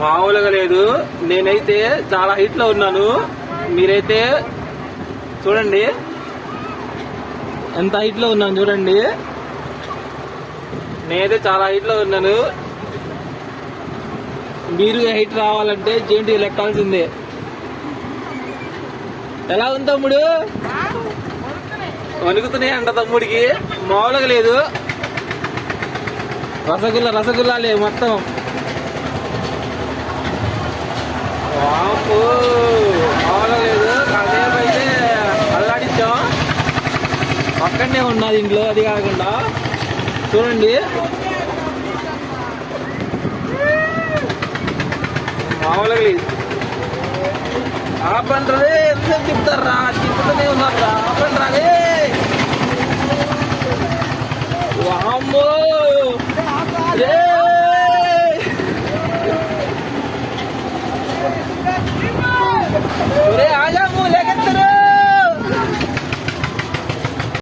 మామూలుగా లేదు. నేనైతే చాలా హైట్ లో ఉన్నాను. మీరైతే చూడండి ఎంత హైట్ లో ఉన్నాను చూడండి. నేనైతే చాలా హైట్ లో ఉన్నాను. మీరు హైట్ రావాలంటే జేఎన్టీయూ లెక్కాల్సిందే. ఎలా ఉంది తమ్ముడు? వణుకుతున్నాయి అంట తమ్ముడికి. మామూలుగా లేదు. రసగుల్లాలే మొత్తం. వాము మామూలుగా లేదు. కాసేపు అయితే అల్లాడించాం. పక్కనే ఉన్నది ఇంట్లో. అది కాకుండా చూడండి మామూలుగా లేదు. ఆపండ్రే, ఎంత తిప్పుతారా? తిప్పుతూనే ఉన్నారా? ఆపండ్రాదే. వామ్మో రే.